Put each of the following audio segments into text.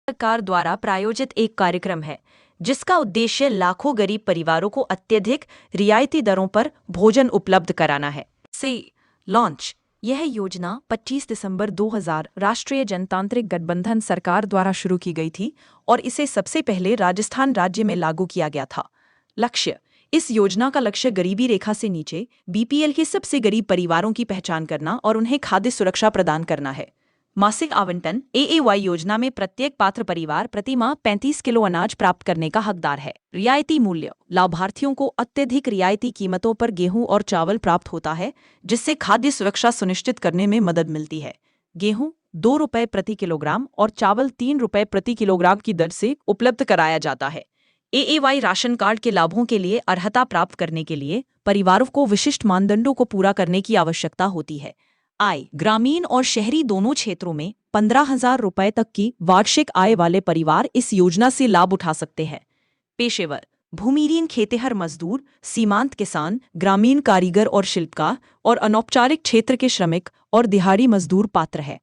सरकार द्वारा प्रायोजित एक कार्यक्रम है जिसका उद्देश्य लाखों गरीब परिवारों को अत्यधिक रियायती दरों पर भोजन उपलब्ध कराना है। से लॉन्च यह योजना 25 दिसंबर 2000 राष्ट्रीय जनतांत्रिक गठबंधन सरकार द्वारा शुरू की गई थी और इसे सबसे पहले राजस्थान राज्य में लागू किया गया था। लक्ष्य इस योजना का लक्ष्य गरीबी रेखा से नीचे बीपीएल के सबसे गरीब परिवारों की पहचान करना और उन्हें खाद्य सुरक्षा प्रदान करना है। मासिक आवंटन एएवाई योजना में प्रत्येक पात्र परिवार प्रति माह 35 किलो अनाज प्राप्त करने का हकदार है। रियायती मूल्य लाभार्थियों को अत्यधिक रियायती कीमतों पर गेहूं और चावल प्राप्त होता है जिससे खाद्य सुरक्षा सुनिश्चित करने में मदद मिलती है। गेहूं 2 रुपये प्रति किलोग्राम और चावल 3 रुपये प्रति किलोग्राम की दर से उपलब्ध कराया जाता है। एएवाई राशन कार्ड के लाभों के लिए अर्हता प्राप्त करने के लिए परिवारों को विशिष्ट मानदंडों को पूरा करने की आवश्यकता होती है। आय ग्रामीण और शहरी दोनों क्षेत्रों में 15,000 रुपये तक की वार्षिक आय वाले परिवार इस योजना से लाभ उठा सकते हैं। पेशेवर भूमिहीन खेतिहर मजदूर, सीमांत किसान, ग्रामीण कारीगर और शिल्पकार और अनौपचारिक क्षेत्र के श्रमिक और दिहाड़ी मजदूर पात्र है।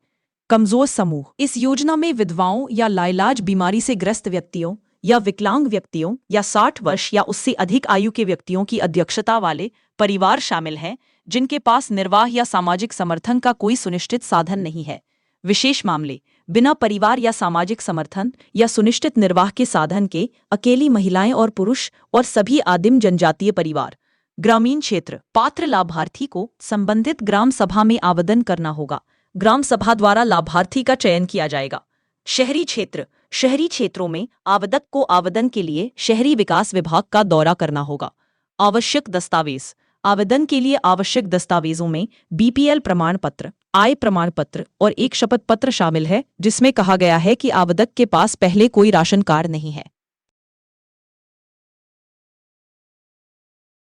कमजोर समूह इस योजना में विधवाओं या लाइलाज बीमारी से ग्रस्त व्यक्तियों या विकलांग व्यक्तियों या 60 वर्ष या उससे अधिक आयु के व्यक्तियों की अध्यक्षता वाले परिवार शामिल हैं जिनके पास निर्वाह या सामाजिक समर्थन का कोई सुनिश्चित साधन नहीं है। विशेष मामले बिना परिवार या सामाजिक समर्थन या सुनिश्चित निर्वाह के साधन के अकेली महिलाएं और पुरुष और सभी आदिम जनजातीय परिवार। ग्रामीण क्षेत्र पात्र लाभार्थी को संबंधित ग्राम सभा में आवेदन करना होगा। ग्राम सभा द्वारा लाभार्थी का चयन किया जाएगा। शहरी क्षेत्र शहरी क्षेत्रों में आवेदक को आवेदन के लिए शहरी विकास विभाग का दौरा करना होगा। आवश्यक दस्तावेज आवेदन के लिए आवश्यक दस्तावेजों में बीपीएल प्रमाण पत्र, आय प्रमाण पत्र और एक शपथ पत्र शामिल है जिसमें कहा गया है कि आवेदक के पास पहले कोई राशन कार्ड नहीं है।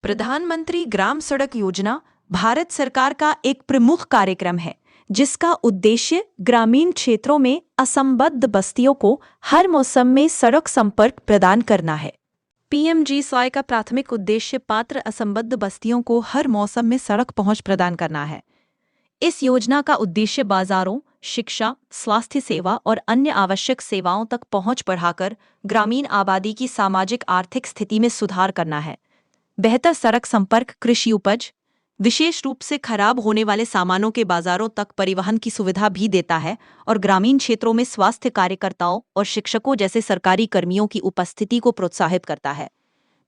प्रधानमंत्री ग्राम सड़क योजना भारत सरकार का एक प्रमुख कार्यक्रम है जिसका उद्देश्य ग्रामीण क्षेत्रों में असंबद्ध बस्तियों को हर मौसम में सड़क संपर्क प्रदान करना है। पीएमजीएसवाई का प्राथमिक उद्देश्य पात्र असंबद्ध बस्तियों को हर मौसम में सड़क पहुंच प्रदान करना है। इस योजना का उद्देश्य बाजारों, शिक्षा, स्वास्थ्य सेवा और अन्य आवश्यक सेवाओं तक पहुंच बढ़ाकर ग्रामीण आबादी की सामाजिक आर्थिक स्थिति में सुधार करना है। बेहतर सड़क संपर्क कृषि उपज, विशेष रूप से खराब होने वाले सामानों के बाजारों तक परिवहन की सुविधा भी देता है और ग्रामीण क्षेत्रों में स्वास्थ्य कार्यकर्ताओं और शिक्षकों जैसे सरकारी कर्मियों की उपस्थिति को प्रोत्साहित करता है।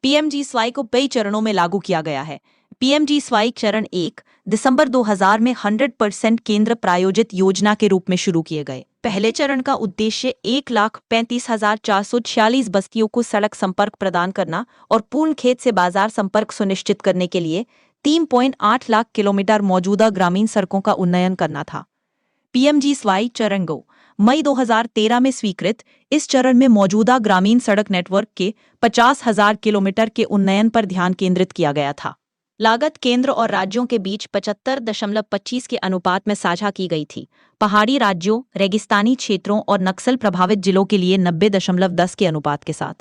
पीएमजीएसवाई को कई चरणों में लागू किया गया है। पीएमजीएसवाई चरण 1 दिसंबर 2000 में 100% केंद्र प्रायोजित योजना के रूप में शुरू किए गए। पहले चरण का उद्देश्य 1,35,446 बस्तियों को सड़क संपर्क प्रदान करना और पूर्ण खेत से बाजार संपर्क सुनिश्चित करने के लिए 3.8 लाख किलोमीटर मौजूदा ग्रामीण सड़कों का उन्नयन करना था। पीएमजीएसवाई चरण 2 मई 2013 में स्वीकृत। इस चरण में मौजूदा ग्रामीण सड़क नेटवर्क के 50,000 किलोमीटर के उन्नयन पर ध्यान केंद्रित किया गया था। लागत केंद्र और राज्यों के बीच 75.25 के अनुपात में साझा की गई थी। पहाड़ी राज्यों, रेगिस्तानी क्षेत्रों और नक्सल प्रभावित जिलों के लिए 90.10 के अनुपात के साथ।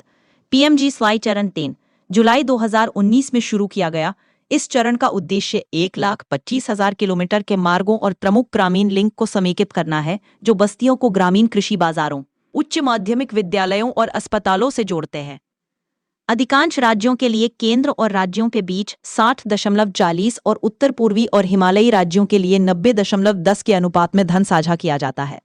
पीएमजीएसवाई चरण 3 जुलाई 2019 में शुरू किया गया। इस चरण का उद्देश्य 1,25,000 किलोमीटर के मार्गों और प्रमुख ग्रामीण लिंक को समेकित करना है जो बस्तियों को ग्रामीण कृषि बाजारों, उच्च माध्यमिक विद्यालयों और अस्पतालों से जोड़ते हैं। अधिकांश राज्यों के लिए केंद्र और राज्यों के बीच 60.40 और उत्तर पूर्वी और हिमालयी राज्यों के लिए 90.10 के अनुपात में धन साझा किया जाता है।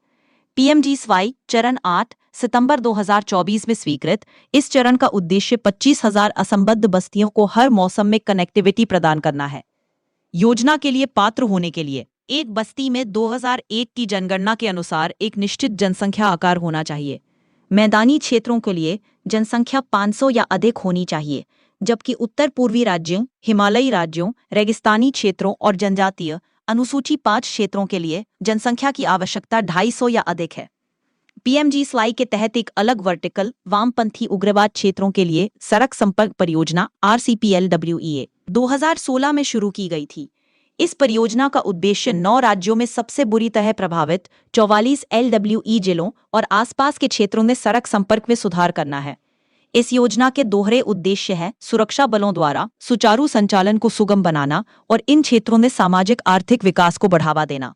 पीएमजीएसवाई चरण 8 सितंबर 2024 में स्वीकृत। इस चरण का उद्देश्य 25,000 असंबद्ध बस्तियों को हर मौसम में कनेक्टिविटी प्रदान करना है। योजना के लिए पात्र होने के लिए एक बस्ती में 2001 की जनगणना के अनुसार एक निश्चित जनसंख्या आकार होना चाहिए। मैदानी क्षेत्रों के लिए जनसंख्या 500 या अधिक होनी चाहिए, जबकि उत्तर पूर्वी राज्यों, हिमालयी राज्यों, रेगिस्तानी क्षेत्रों और जनजातीय अनुसूची 5 क्षेत्रों के लिए जनसंख्या की आवश्यकता 250 या अधिक है। पीएमजीएसवाई के तहत एक अलग वर्टिकल वामपंथी उग्रवाद क्षेत्रों के लिए सड़क संपर्क परियोजना RCPLWEA 2016 में शुरू की गई थी। इस परियोजना का उद्देश्य 9 राज्यों में सबसे बुरी तरह प्रभावित 44 LWE जिलों और आसपास के क्षेत्रों में सड़क संपर्क में सुधार करना है। इस योजना के दोहरे उद्देश्य हैं सुरक्षा बलों द्वारा सुचारू संचालन को सुगम बनाना और इन क्षेत्रों में सामाजिक आर्थिक विकास को बढ़ावा देना।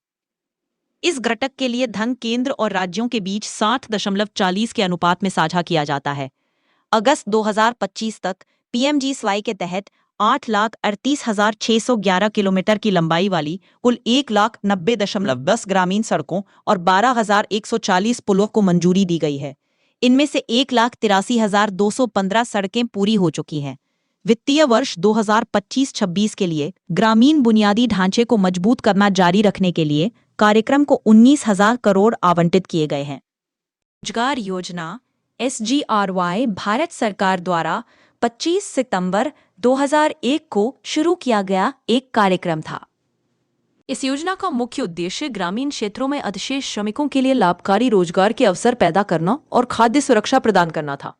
इस घटक के लिए धन केंद्र और राज्यों के बीच 60.40 के अनुपात में साझा किया जाता है। अगस्त 2025 तक पीएमजीएसवाई के तहत 8,38,611 किलोमीटर की लंबाई वाली कुल 1,90,10 ग्रामीण सड़कों और 12,140 पुलों को मंजूरी दी गई है। इनमें से 1,83,215 सड़कें पूरी हो चुकी हैं। वित्तीय वर्ष 2025-26 के लिए ग्रामीण बुनियादी ढांचे को मजबूत करना जारी रखने के लिए कार्यक्रम को 19,000 करोड़ आवंटित किए गए हैं। रोजगार योजना SGRY भारत सरकार द्वारा 25 सितंबर 2001 को शुरू किया गया एक कार्यक्रम था। इस योजना का मुख्य उद्देश्य ग्रामीण क्षेत्रों में अधिशेष श्रमिकों के लिए लाभकारी रोजगार के अवसर पैदा करना और खाद्य सुरक्षा प्रदान करना था।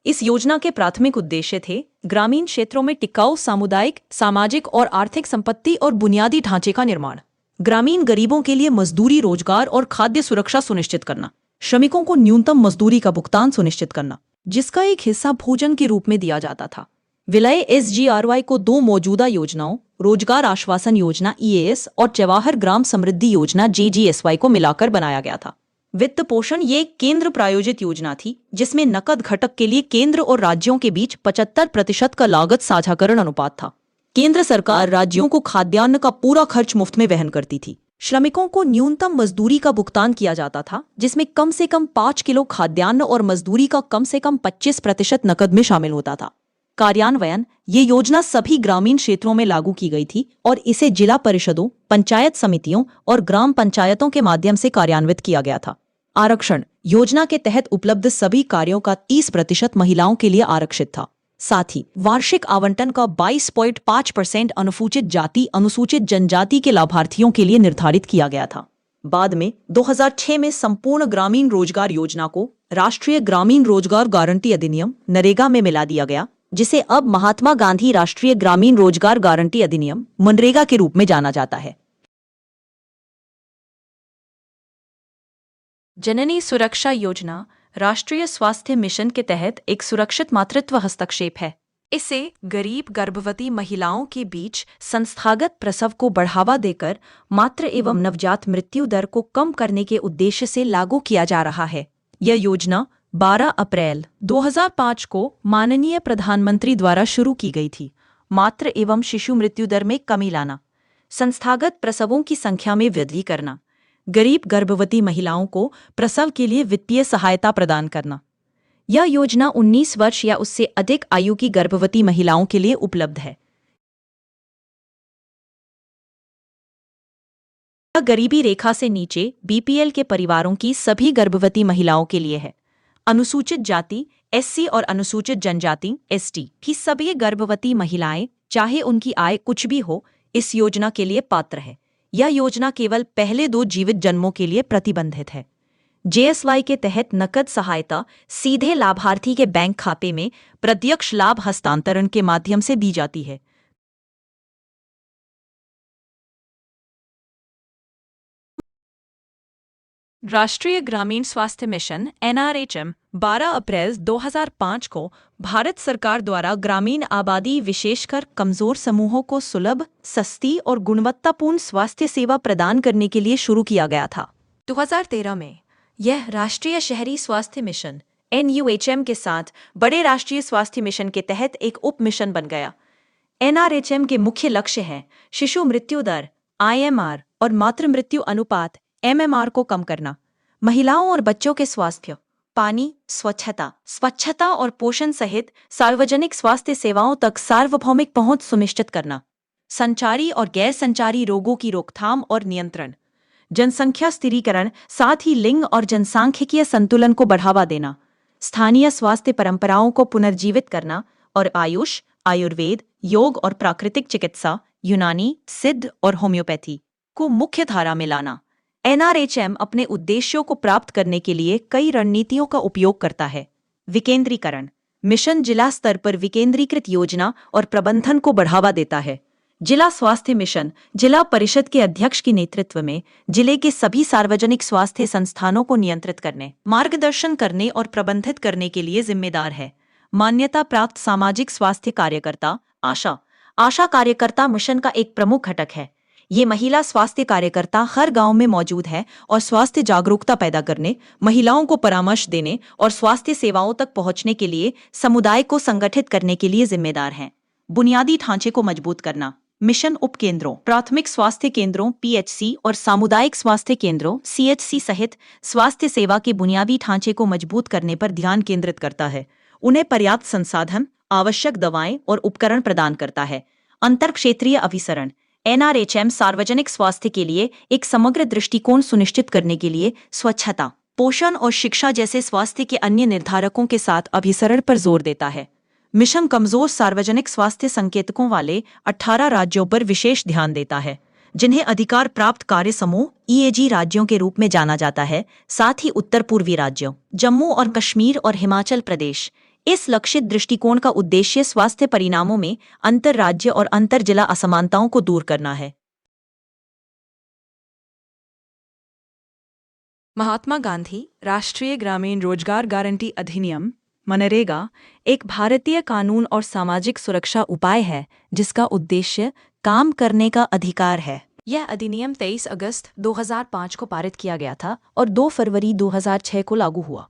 इस योजना के प्राथमिक उद्देश्य थे ग्रामीण क्षेत्रों में टिकाऊ सामुदायिक, सामाजिक और आर्थिक संपत्ति और बुनियादी ढांचे का निर्माण, ग्रामीण गरीबों के लिए मजदूरी, रोजगार और खाद्य सुरक्षा सुनिश्चित करना, श्रमिकों को न्यूनतम मजदूरी का भुगतान सुनिश्चित करना, जिसका एक हिस्सा भोजन के रूप में दिया जाता था। विलय SGRY को दो मौजूदा योजनाओं, रोजगार आश्वासन योजना EAS और जवाहर ग्राम समृद्धि योजना JGSY को मिलाकर बनाया गया था। वित्त पोषण ये एक केंद्र प्रायोजित योजना थी जिसमें नकद घटक के लिए केंद्र और राज्यों के बीच 75% का लागत साझाकरण अनुपात था। केंद्र सरकार राज्यों को खाद्यान्न का पूरा खर्च मुफ्त में वहन करती थी। श्रमिकों को न्यूनतम मजदूरी का भुगतान किया जाता था, जिसमें कम से कम 5 किलो खाद्यान्न और मजदूरी का कम से कम 25% नकद में शामिल होता था। कार्यान्वयन ये योजना सभी ग्रामीण क्षेत्रों में लागू की गई थी और इसे जिला परिषदों, पंचायत समितियों और ग्राम पंचायतों के माध्यम से कार्यान्वित किया गया था। आरक्षण योजना के तहत उपलब्ध सभी कार्यों का 30% महिलाओं के लिए आरक्षित था। साथ ही वार्षिक आवंटन का 22.5% अनुसूचित जाति, अनुसूचित जनजाति के लाभार्थियों के लिए निर्धारित किया गया था। बाद में 2006 में संपूर्ण ग्रामीण रोजगार योजना को राष्ट्रीय ग्रामीण रोजगार गारंटी अधिनियम नरेगा में मिला दिया गया, जिसे अब महात्मा गांधी राष्ट्रीय ग्रामीण रोजगार गारंटी अधिनियम मनरेगा के रूप में जाना जाता है। जननी सुरक्षा योजना राष्ट्रीय स्वास्थ्य मिशन के तहत एक सुरक्षित मातृत्व हस्तक्षेप है। इसे गरीब गर्भवती महिलाओं के बीच संस्थागत प्रसव को बढ़ावा देकर मातृ एवं नवजात मृत्यु दर को कम करने के उद्देश्य से लागू किया जा रहा है। यह योजना 12 अप्रैल 2005 को माननीय प्रधानमंत्री द्वारा शुरू की गई थी। मातृ एवं शिशु मृत्यु दर में कमी लाना, संस्थागत प्रसवों की संख्या में वृद्धि करना, गरीब गर्भवती महिलाओं को प्रसव के लिए वित्तीय सहायता प्रदान करना। यह योजना 19 वर्ष या उससे अधिक आयु की गर्भवती महिलाओं के लिए उपलब्ध है। यह गरीबी रेखा से नीचे BPL के परिवारों की सभी गर्भवती महिलाओं के लिए है। अनुसूचित जाति SC और अनुसूचित जनजाति ST की सभी गर्भवती महिलाएं, चाहे उनकी आय कुछ भी हो, इस योजना के लिए पात्र है। यह योजना केवल पहले 2 जीवित जन्मों के लिए प्रतिबंधित है। JSY के तहत नकद सहायता सीधे लाभार्थी के बैंक खाते में प्रत्यक्ष लाभ हस्तांतरण के माध्यम से दी जाती है। राष्ट्रीय ग्रामीण स्वास्थ्य मिशन NRHM 12 अप्रैल 2005 को भारत सरकार द्वारा ग्रामीण आबादी, विशेषकर कमजोर समूहों को सुलभ, सस्ती और गुणवत्तापूर्ण स्वास्थ्य सेवा प्रदान करने के लिए शुरू किया गया था। 2013 में यह राष्ट्रीय शहरी स्वास्थ्य मिशन NUHM के साथ बड़े राष्ट्रीय स्वास्थ्य मिशन के तहत एक उप मिशन बन गया। NRHM के मुख्य लक्ष्य हैं शिशु मृत्यु दर IMR और मातृ मृत्यु अनुपात MMR को कम करना, महिलाओं और बच्चों के स्वास्थ्य, पानी, स्वच्छता और पोषण सहित सार्वजनिक स्वास्थ्य सेवाओं तक सार्वभौमिक पहुंच सुनिश्चित करना, संचारी और गैर संचारी रोगों की रोकथाम और नियंत्रण, जनसंख्या स्थिरीकरण, साथ ही लिंग और जनसांख्यिकीय संतुलन को बढ़ावा देना, स्थानीय स्वास्थ्य परंपराओं को पुनर्जीवित करना और आयुष, आयुर्वेद, योग और प्राकृतिक चिकित्सा, यूनानी, सिद्ध और होम्योपैथी को मुख्य धारा में लाना। NRHM अपने उद्देश्यों को प्राप्त करने के लिए कई रणनीतियों का उपयोग करता है। विकेंद्रीकरण मिशन जिला स्तर पर विकेंद्रीकृत योजना और प्रबंधन को बढ़ावा देता है। जिला स्वास्थ्य मिशन जिला परिषद के अध्यक्ष के नेतृत्व में जिले के सभी सार्वजनिक स्वास्थ्य संस्थानों को नियंत्रित करने, मार्गदर्शन करने और प्रबंधित करने के लिए जिम्मेदार है। मान्यता प्राप्त सामाजिक स्वास्थ्य कार्यकर्ता आशा कार्यकर्ता मिशन का एक प्रमुख घटक है। ये महिला स्वास्थ्य कार्यकर्ता हर गांव में मौजूद है और स्वास्थ्य जागरूकता पैदा करने, महिलाओं को परामर्श देने और स्वास्थ्य सेवाओं तक पहुंचने के लिए समुदाय को संगठित करने के लिए जिम्मेदार हैं। बुनियादी ढांचे को मजबूत करना। मिशन उपकेंद्रों, प्राथमिक स्वास्थ्य केंद्रों पीएचसी और सामुदायिक स्वास्थ्य केंद्रों सीएचसी सहित स्वास्थ्य सेवा के बुनियादी ढांचे को मजबूत करने पर ध्यान केंद्रित करता है। उन्हें पर्याप्त संसाधन, आवश्यक दवाएं और उपकरण प्रदान करता है। अंतर क्षेत्रीय अभिसरण। एनआरएचएम सार्वजनिक स्वास्थ्य के लिए एक समग्र दृष्टिकोण सुनिश्चित करने के लिए स्वच्छता, पोषण और शिक्षा जैसे स्वास्थ्य के अन्य निर्धारकों के साथ अभिसरण पर जोर देता है। मिशन कमजोर सार्वजनिक स्वास्थ्य संकेतकों वाले 18 राज्यों पर विशेष ध्यान देता है, जिन्हें अधिकार प्राप्त कार्य समूह ईएजी राज्यों के रूप में जाना जाता है, साथ ही उत्तर पूर्वी राज्यों जम्मू और कश्मीर और हिमाचल प्रदेश। इस लक्षित दृष्टिकोण का उद्देश्य स्वास्थ्य परिणामों में अंतर राज्य और अंतर जिला असमानताओं को दूर करना है। महात्मा गांधी राष्ट्रीय ग्रामीण रोजगार गारंटी अधिनियम मनरेगा एक भारतीय कानून और सामाजिक सुरक्षा उपाय है जिसका उद्देश्य काम करने का अधिकार है। यह अधिनियम 23 अगस्त 2005 को पारित किया गया था और 2 फरवरी 2006 को लागू हुआ।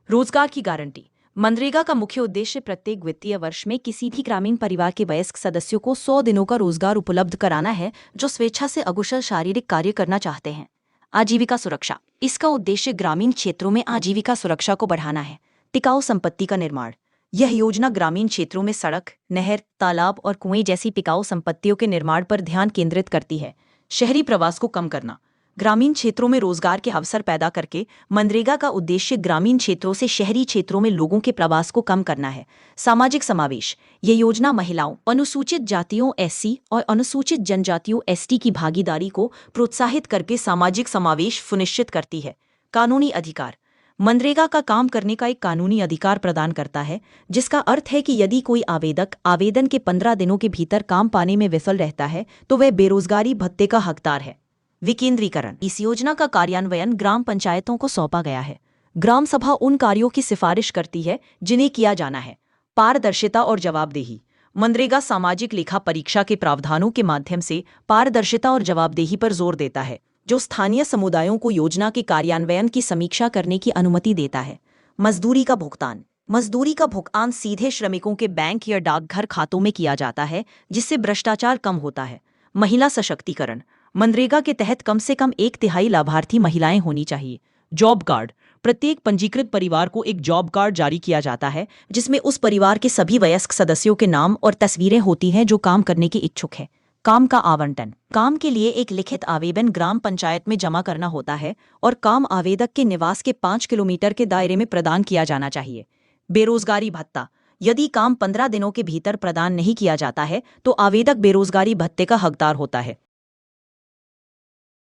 रोजगार की गारंटी। मनरेगा का मुख्य उद्देश्य प्रत्येक वित्तीय वर्ष में किसी भी ग्रामीण परिवार के वयस्क सदस्यों को 100 दिनों का रोजगार उपलब्ध कराना है जो स्वेच्छा से अकुशल शारीरिक कार्य करना चाहते हैं। आजीविका सुरक्षा। इसका उद्देश्य ग्रामीण क्षेत्रों में आजीविका सुरक्षा को बढ़ाना है। टिकाऊ संपत्ति का निर्माण। यह योजना ग्रामीण क्षेत्रों में सड़क, नहर, तालाब और कुएं जैसी टिकाऊ संपत्तियों के निर्माण पर ध्यान केंद्रित करती है। शहरी प्रवास को कम करना। ग्रामीण क्षेत्रों में रोजगार के अवसर पैदा करके मनरेगा का उद्देश्य ग्रामीण क्षेत्रों से शहरी क्षेत्रों में लोगों के प्रवास को कम करना है। सामाजिक समावेश। ये योजना महिलाओं, अनुसूचित जातियों एससी और अनुसूचित जनजातियों एसटी की भागीदारी को प्रोत्साहित करके सामाजिक समावेश सुनिश्चित करती है। कानूनी अधिकार। मनरेगा का काम करने का एक कानूनी अधिकार प्रदान करता है, जिसका अर्थ है कि यदि कोई आवेदक आवेदन के 15 दिनों के भीतर काम पाने में विफल रहता है तो वह बेरोजगारी भत्ते का हकदार है। विकेंद्रीकरण। इस योजना का कार्यान्वयन ग्राम पंचायतों को सौंपा गया है। ग्राम सभा उन कार्यों की सिफारिश करती है जिन्हें किया जाना है। पारदर्शिता और जवाबदेही। मनरेगा सामाजिक लेखा परीक्षा के प्रावधानों के माध्यम से पारदर्शिता और जवाबदेही पर जोर देता है, जो स्थानीय समुदायों को योजना के कार्यान्वयन की समीक्षा करने की अनुमति देता है। मजदूरी का भुगतान। मजदूरी का भुगतान सीधे श्रमिकों के बैंक या डाकघर खातों में किया जाता है, जिससे भ्रष्टाचार कम होता है। महिला सशक्तिकरण। मनरेगा के तहत कम से कम 1/3 लाभार्थी महिलाएं होनी चाहिए। Job card. प्रत्येक पंजीकृत परिवार को एक जॉब कार्ड जारी किया जाता है, जिसमें उस परिवार के सभी वयस्क सदस्यों के नाम और तस्वीरें होती हैं जो काम करने के इच्छुक है। काम का आवंटन। काम के लिए एक लिखित आवेदन ग्राम पंचायत में जमा करना होता है और काम आवेदक के निवास के 5 किलोमीटर के दायरे में प्रदान किया जाना चाहिए। बेरोजगारी भत्ता। यदि काम 15 दिनों के भीतर प्रदान नहीं किया जाता है तो आवेदक बेरोजगारी भत्ते का हकदार होता है।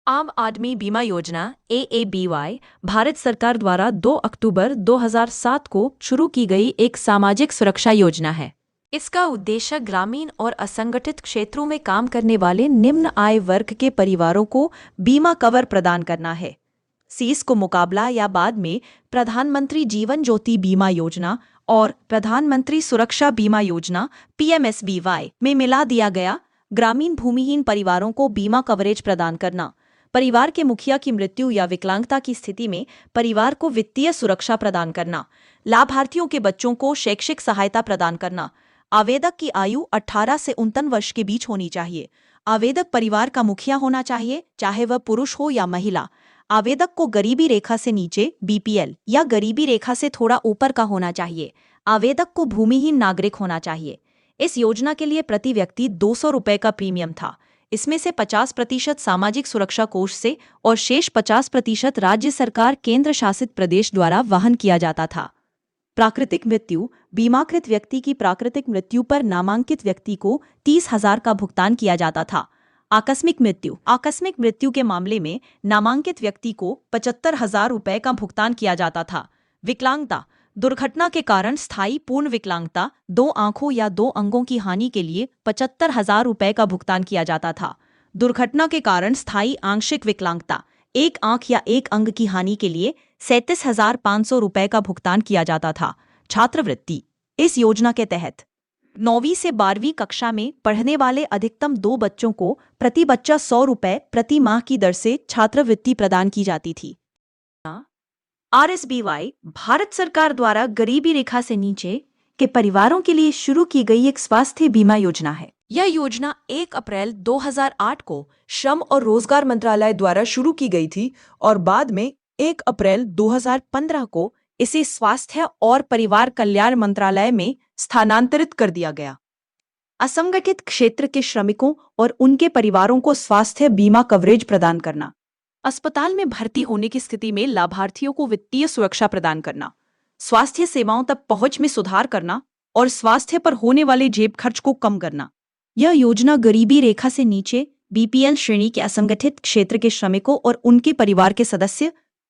आम आदमी बीमा योजना AABY भारत सरकार द्वारा 2 अक्टूबर 2007 को शुरू की गई एक सामाजिक सुरक्षा योजना है। इसका उद्देश्य ग्रामीण और असंगठित क्षेत्रों में काम करने वाले निम्न आय वर्ग के परिवारों को बीमा कवर प्रदान करना है। सीस को मुकाबला या बाद में प्रधानमंत्री जीवन ज्योति बीमा योजना और प्रधानमंत्री सुरक्षा बीमा योजना PMSBY में मिला दिया गया। ग्रामीण भूमिहीन परिवारों को बीमा कवरेज प्रदान करना, परिवार के मुखिया की मृत्यु या विकलांगता की स्थिति में परिवार को वित्तीय सुरक्षा प्रदान करना, लाभार्थियों के बच्चों को शैक्षिक सहायता प्रदान करना। आवेदक की आयु 18 से 29 वर्ष के बीच होनी चाहिए। आवेदक परिवार का मुखिया होना चाहिए, चाहे वह पुरुष हो या महिला। आवेदक को गरीबी रेखा से नीचे BPL या गरीबी रेखा से थोड़ा ऊपर का होना चाहिए। आवेदक को भूमिहीन नागरिक होना चाहिए। इस योजना के लिए प्रति व्यक्ति 200 रुपये का प्रीमियम था। इसमें से 50% सामाजिक सुरक्षा कोष से और शेष 50% राज्य सरकार केंद्र शासित प्रदेश द्वारा वहन किया जाता था। प्राकृतिक मृत्यु। बीमाकृत व्यक्ति की प्राकृतिक मृत्यु पर नामांकित व्यक्ति को 30,000 का भुगतान किया जाता था। आकस्मिक मृत्यु। आकस्मिक मृत्यु के मामले में नामांकित व्यक्ति को 75,000 रुपये का भुगतान किया जाता था। विकलांगता। दुर्घटना के कारण स्थायी पूर्ण विकलांगता, 2 आंखों या 2 अंगों की हानि के लिए 75,000 रुपये का भुगतान किया जाता था। दुर्घटना के कारण स्थायी आंशिक विकलांगता, 1 आंख या 1 अंग की हानि के लिए 37,500 रुपये का भुगतान किया जाता था। छात्रवृत्ति। इस योजना के तहत 9वीं से 12वीं कक्षा में पढ़ने वाले अधिकतम 2 बच्चों को प्रति बच्चा 100 रुपए प्रति माह की दर से छात्रवृत्ति प्रदान की जाती थी। RSBY भारत सरकार द्वारा गरीबी रेखा से नीचे के परिवारों के लिए शुरू की गई एक स्वास्थ्य बीमा योजना है। यह योजना 1 अप्रैल 2008 को श्रम और रोजगार मंत्रालय द्वारा शुरू की गई थी और बाद में 1 अप्रैल 2015 को इसे स्वास्थ्य और परिवार कल्याण मंत्रालय में स्थानांतरित कर दिया गया। असंगठित क्षेत्र के श्रमिकों और उनके परिवारों को स्वास्थ्य बीमा कवरेज प्रदान करना, अस्पताल में भर्ती होने की स्थिति में लाभार्थियों को वित्तीय सुरक्षा प्रदान करना, स्वास्थ्य सेवाओं तक पहुंच में सुधार करना और स्वास्थ्य पर होने वाले जेब खर्च को कम करना। यह योजना गरीबी रेखा से नीचे BPL श्रेणी के असंगठित क्षेत्र के श्रमिकों और उनके परिवार के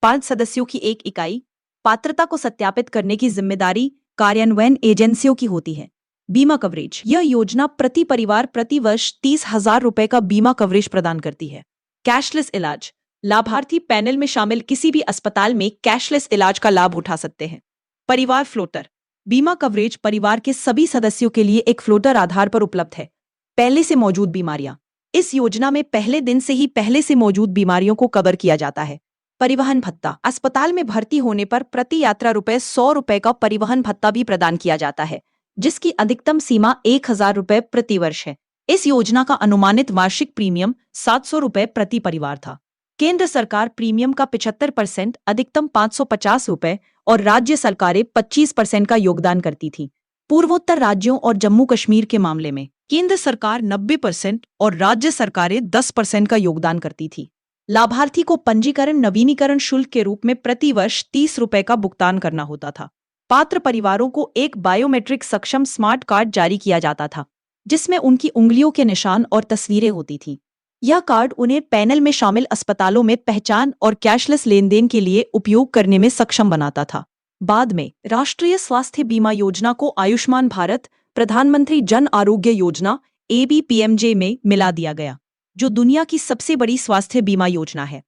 5 सदस्यों की एक इकाई पात्रता को सत्यापित करने की जिम्मेदारी कार्यान्वयन एजेंसियों की होती है। बीमा कवरेज, यह योजना प्रति परिवार प्रति वर्ष 30,000 रुपए का बीमा कवरेज प्रदान करती है। कैशलेस इलाज, लाभार्थी पैनल में शामिल किसी भी अस्पताल में कैशलेस इलाज का लाभ उठा सकते हैं। परिवार फ्लोटर, बीमा कवरेज परिवार के सभी सदस्यों के लिए एक फ्लोटर आधार पर उपलब्ध है। पहले से मौजूद बीमारियां, इस योजना में पहले दिन से ही पहले से मौजूद बीमारियों को कवर किया जाता है। परिवहन भत्ता, अस्पताल में भर्ती होने पर प्रति यात्रा 100 रुपए का परिवहन भत्ता भी प्रदान किया जाता है, जिसकी अधिकतम सीमा 1,000 रुपए प्रति वर्ष है। इस योजना का अनुमानित वार्षिक प्रीमियम 700 रुपए प्रति परिवार था। केंद्र सरकार प्रीमियम का 75%, अधिकतम 550 रुपए और राज्य सरकारें 25% का योगदान करती थी। पूर्वोत्तर राज्यों और जम्मू कश्मीर के मामले में केंद्र सरकार 90% और राज्य सरकारें 10% का योगदान करती थी। लाभार्थी को पंजीकरण नवीनीकरण शुल्क के रूप में प्रति वर्ष 30 रुपए का भुगतान करना होता था। पात्र परिवारों को एक बायोमेट्रिक सक्षम स्मार्ट कार्ड जारी किया जाता था, जिसमें उनकी उंगलियों के निशान और तस्वीरें होती थीं। यह कार्ड उन्हें पैनल में शामिल अस्पतालों में पहचान और कैशलेस लेनदेन के लिए उपयोग करने में सक्षम बनाता था। बाद में राष्ट्रीय स्वास्थ्य बीमा योजना को आयुष्मान भारत प्रधानमंत्री जन आरोग्य योजना ABPMJ में मिला दिया गया, जो दुनिया की सबसे बड़ी स्वास्थ्य बीमा योजना है।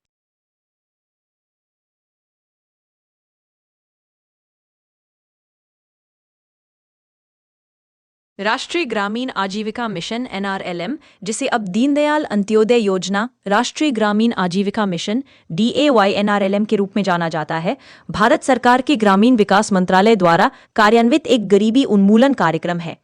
राष्ट्रीय ग्रामीण आजीविका मिशन NRLM, जिसे अब दीनदयाल अंत्योदय योजना राष्ट्रीय ग्रामीण आजीविका मिशन DAY NRLM के रूप में जाना जाता है, भारत सरकार के ग्रामीण विकास मंत्रालय द्वारा कार्यान्वित एक गरीबी उन्मूलन कार्यक्रम है।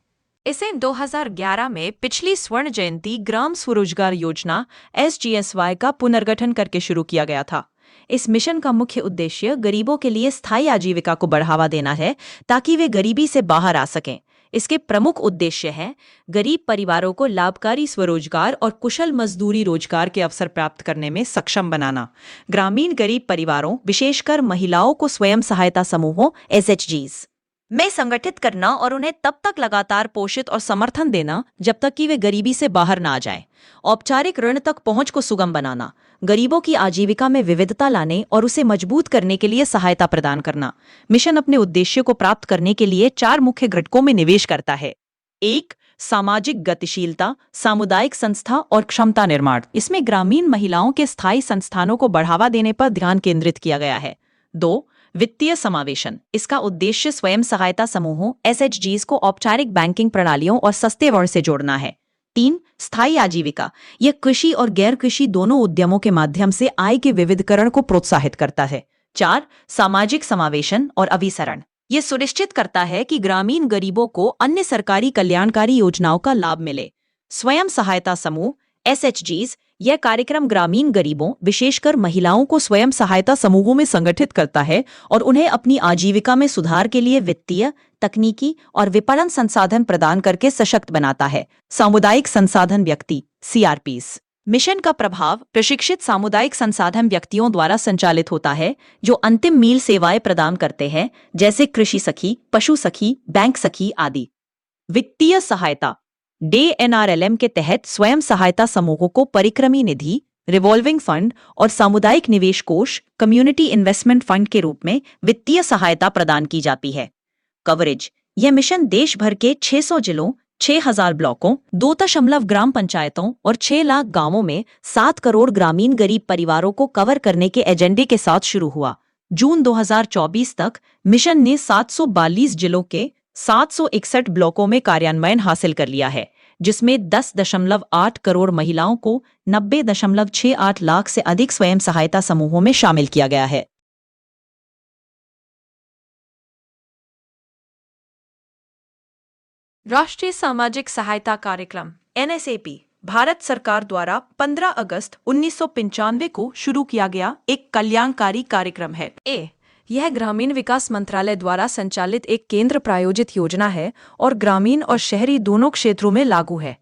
इसे 2011 में पिछली स्वर्ण जयंती ग्राम स्वरोजगार योजना SGSY का पुनर्गठन करके शुरू किया गया था। इस मिशन का मुख्य उद्देश्य गरीबों के लिए स्थायी आजीविका को बढ़ावा देना है, ताकि वे गरीबी से बाहर आ सकें। इसके प्रमुख उद्देश्य हैं गरीब परिवारों को लाभकारी स्वरोजगार और कुशल मजदूरी रोजगार के अवसर प्राप्त करने में सक्षम बनाना, ग्रामीण गरीब परिवारों विशेषकर महिलाओं को स्वयं सहायता समूहों SHGs में संगठित करना और उन्हें तब तक लगातार पोषित और समर्थन देना जब तक कि वे गरीबी से बाहर ना आ जाएं। औपचारिक ऋण तक पहुंच को सुगम बनाना, गरीबों की आजीविका में विविधता लाने और उसे मजबूत करने के लिए सहायता प्रदान करना। मिशन अपने उद्देश्य को प्राप्त करने के लिए 4 मुख्य घटकों में निवेश करता है। 1. सामाजिक गतिशीलता, सामुदायिक संस्था और क्षमता निर्माण। इसमें ग्रामीण महिलाओं के स्थायी संस्थानों को बढ़ावा देने पर ध्यान केंद्रित किया गया है। 2. वित्तीय समावेशन। इसका उद्देश्य स्वयं सहायता समूहों SHGs को औपचारिक बैंकिंग प्रणालियों और सस्ते ऋण से जोड़ना है। 3. स्थायी आजीविका। यह कृषि और गैर कृषि दोनों उद्यमों के माध्यम से आय के विविधीकरण को प्रोत्साहित करता है। 4. सामाजिक समावेशन और अभिसरण। यह सुनिश्चित करता है कि ग्रामीण गरीबों को अन्य सरकारी कल्याणकारी योजनाओं का लाभ मिले। स्वयं सहायता समूह SHGs। यह कार्यक्रम ग्रामीण गरीबों विशेषकर महिलाओं को स्वयं सहायता समूहों में संगठित करता है और उन्हें अपनी आजीविका में सुधार के लिए वित्तीय, तकनीकी और विपणन संसाधन प्रदान करके सशक्त बनाता है। सामुदायिक संसाधन व्यक्ति CRPs। मिशन का प्रभाव प्रशिक्षित सामुदायिक संसाधन व्यक्तियों द्वारा संचालित होता है, जो अंतिम मील सेवाएं प्रदान करते हैं, जैसे कृषि सखी, पशु सखी, बैंक सखी आदि। वित्तीय सहायता। NRLM के तहत स्वयं सहायता समूहों को परिक्रमी निधि, रिवॉल्विंग फंड और सामुदायिक निवेश कोष कम्युनिटी इन्वेस्टमेंट फंड के रूप में वित्तीय सहायता प्रदान की जाती है। कवरेज। यह मिशन देश भर के 600 जिलों, 6,000 ब्लॉकों, 2 ग्राम पंचायतों और 6 लाख गांवों में 7 करोड़ ग्रामीण गरीब परिवारों को कवर करने के एजेंडे के साथ शुरू हुआ। जून 2024 तक मिशन ने 742 जिलों के 761 ब्लॉकों में कार्यान्वयन हासिल कर लिया है, जिसमें 10.8 करोड़ महिलाओं को 90.68 लाख से अधिक स्वयं सहायता समूहों में शामिल किया गया है। राष्ट्रीय सामाजिक सहायता कार्यक्रम NSAP भारत सरकार द्वारा 15 अगस्त 1995 को शुरू किया गया एक कल्याणकारी कार्यक्रम है। यह ग्रामीण विकास मंत्रालय द्वारा संचालित एक केंद्र प्रायोजित योजना है और ग्रामीण और शहरी दोनों क्षेत्रों में लागू है।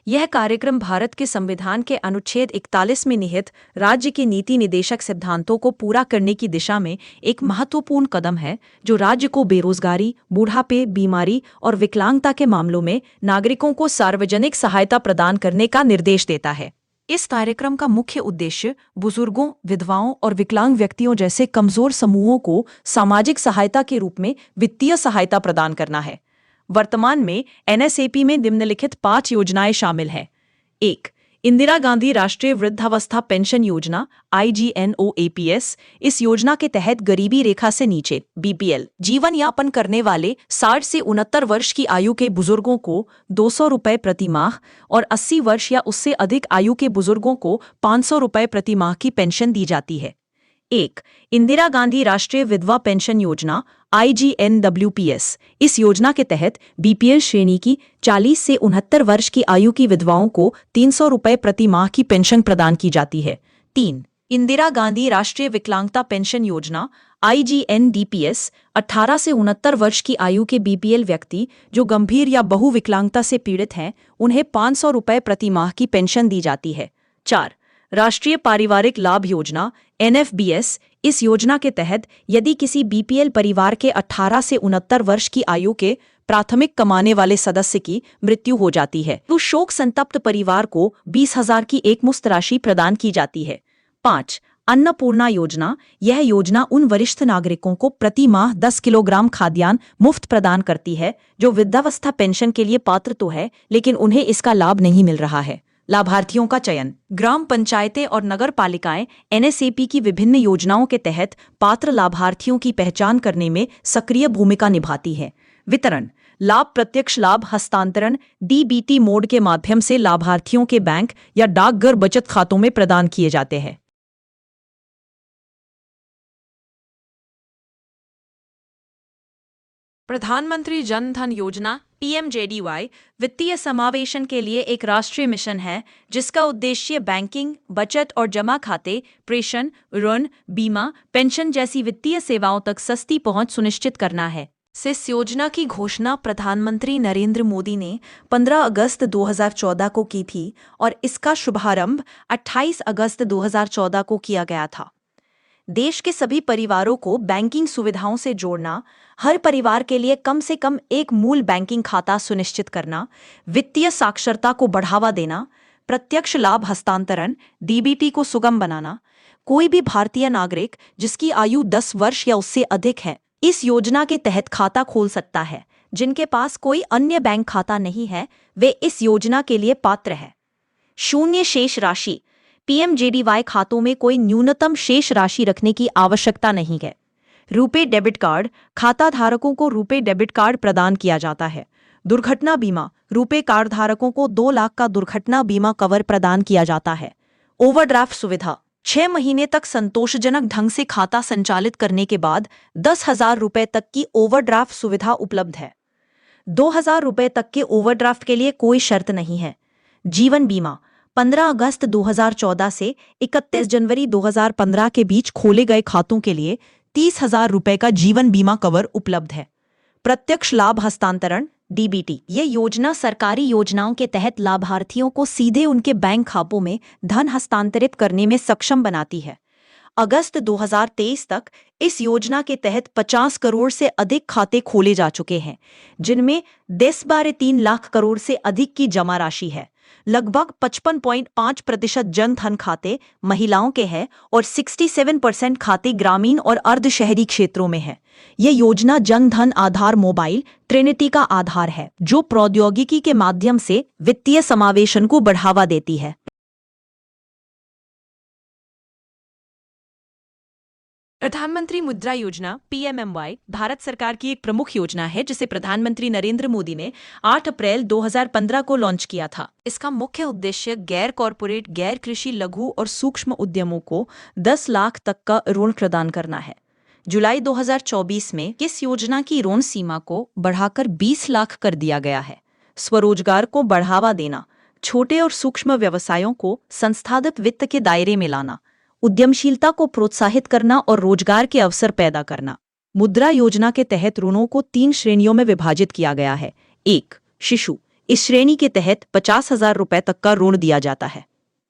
यह कार्यक्रम भारत के संविधान के अनुच्छेद 41 में निहित राज्य के नीति निदेशक सिद्धांतों को पूरा करने की दिशा में एक महत्वपूर्ण कदम है, जो राज्य को बेरोजगारी, बुढ़ापे, बीमारी और विकलांगता के मामलों में नागरिकों को सार्वजनिक सहायता प्रदान करने का निर्देश देता है। इस कार्यक्रम का मुख्य उद्देश्य बुजुर्गों, विधवाओं और विकलांग व्यक्तियों जैसे कमजोर समूहों को सामाजिक सहायता के रूप में वित्तीय सहायता प्रदान करना है। वर्तमान में NSAP में निम्नलिखित 5 योजनाएं शामिल हैं। 1. इंदिरा गांधी राष्ट्रीय वृद्धावस्था पेंशन योजना IGNOAPS। इस योजना के तहत गरीबी रेखा से नीचे BPL जीवन यापन करने वाले 60 से 69 वर्ष की आयु के बुजुर्गों को 200 रुपये प्रति माह और 80 वर्ष या उससे अधिक आयु के बुजुर्गों को 500 रुपये प्रति माह की पेंशन दी जाती है। 1. इंदिरा गांधी राष्ट्रीय विधवा पेंशन योजना IGNWPS। इस योजना के तहत BPL श्रेणी की 40 से 69 वर्ष की आयु की विधवाओं को 300 रुपये प्रति माह की पेंशन प्रदान की जाती है। 3. इंदिरा गांधी राष्ट्रीय विकलांगता पेंशन योजना IGNDPS। 18 से 69 वर्ष की आयु के BPL व्यक्ति जो गंभीर या बहुविकलांगता से पीड़ित हैं, उन्हें 500 रुपये प्रति माह की पेंशन दी जाती है। 4. राष्ट्रीय पारिवारिक लाभ योजना NFBS। इस योजना के तहत यदि किसी BPL परिवार के 18 से 69 वर्ष की आयु के प्राथमिक कमाने वाले सदस्य की मृत्यु हो जाती है, तो शोक संतप्त परिवार को 20,000 की एकमुश्त राशि प्रदान की जाती है। 5. अन्नपूर्णा योजना। यह योजना उन वरिष्ठ नागरिकों को प्रति माह 10 किलोग्राम खाद्यान्न मुफ्त प्रदान करती है जो वृद्धावस्था पेंशन के लिए पात्र तो है, लेकिन उन्हें इसका लाभ नहीं मिल रहा है। लाभार्थियों का चयन। ग्राम पंचायतें और नगर पालिकाएं NSAP की विभिन्न योजनाओं के तहत पात्र लाभार्थियों की पहचान करने में सक्रिय भूमिका निभाती है। वितरण। लाभ प्रत्यक्ष लाभ हस्तांतरण DBT मोड के माध्यम से लाभार्थियों के बैंक या डाकघर बचत खातों में प्रदान किए जाते हैं। प्रधानमंत्री जन धन योजना PMJDY वित्तीय समावेशन के लिए एक राष्ट्रीय मिशन है, जिसका उद्देश्य बैंकिंग, बचत और जमा खाते, प्रेषण, ऋण, बीमा, पेंशन जैसी वित्तीय सेवाओं तक सस्ती पहुंच सुनिश्चित करना है। इस योजना की घोषणा प्रधानमंत्री नरेंद्र मोदी ने 15 अगस्त 2014 को की थी और इसका शुभारंभ 28 अगस्त 2014 को किया गया था। देश के सभी परिवारों को बैंकिंग सुविधाओं से जोड़ना, हर परिवार के लिए कम से कम एक मूल बैंकिंग खाता सुनिश्चित करना, वित्तीय साक्षरता को बढ़ावा देना, प्रत्यक्ष लाभ हस्तांतरण DBT को सुगम बनाना। कोई भी भारतीय नागरिक जिसकी आयु 10 वर्ष या उससे अधिक है, इस योजना के तहत खाता खोल सकता है। जिनके पास कोई अन्य बैंक खाता नहीं है, वे इस योजना के लिए पात्र हैं। शून्य शेष राशि। PMJDY खातों में कोई न्यूनतम शेष राशि रखने की आवश्यकता नहीं है। RuPay debit card. खाता धारकों को रुपे डेबिट कार्ड प्रदान किया जाता है। दुर्घटना बीमा। रुपे कार्ड धारकों को 2 लाख का दुर्घटना बीमा कवर प्रदान किया जाता है। ओवरड्राफ्ट सुविधा। 6 महीने तक संतोषजनक ढंग से खाता संचालित करने के बाद 10,000 रुपये तक की ओवरड्राफ्ट सुविधा उपलब्ध है। 2,000 रुपये तक के ओवरड्राफ्ट के लिए कोई शर्त नहीं है। जीवन बीमा। 15 अगस्त 2014 से 31 जनवरी 2015 के बीच खोले गए खातों के लिए 30,000 रुपये का जीवन बीमा कवर उपलब्ध है। प्रत्यक्ष लाभ हस्तांतरण DBT। ये योजना सरकारी योजनाओं के तहत लाभार्थियों को सीधे उनके बैंक खातों में धन हस्तांतरित करने में सक्षम बनाती है। अगस्त 2023 तक इस योजना के तहत 50 करोड़ से अधिक खाते खोले जा चुके हैं, जिनमें 10.3 लाख करोड़ से अधिक की जमा राशि है। लगभग 55.5% जन धन खाते महिलाओं के हैं और 67% खाते ग्रामीण और अर्धशहरी क्षेत्रों में हैं। यह योजना जन धन आधार मोबाइल ट्रिनिटी का आधार है, जो प्रौद्योगिकी के माध्यम से वित्तीय समावेशन को बढ़ावा देती है। प्रधानमंत्री मुद्रा योजना पीएमएमवाई भारत सरकार की एक प्रमुख योजना है जिसे प्रधानमंत्री नरेंद्र मोदी ने 8 अप्रैल 2015 को लॉन्च किया था। इसका मुख्य उद्देश्य गैर कॉरपोरेट, गैर कृषि, लघु और सूक्ष्म उद्यमों को 10 लाख तक का ऋण प्रदान करना है। जुलाई 2024 में इस योजना की ऋण सीमा को बढ़ाकर 20 लाख कर दिया गया है। स्वरोजगार को बढ़ावा देना, छोटे और सूक्ष्म व्यवसायों को संस्थागत वित्त के दायरे में लाना, उद्यमशीलता को प्रोत्साहित करना और रोजगार के अवसर पैदा करना। मुद्रा योजना के तहत ऋणों को 3 श्रेणियों में विभाजित किया गया है। 1. शिशु, इस श्रेणी के तहत 50,000 रुपए तक का ऋण दिया जाता है।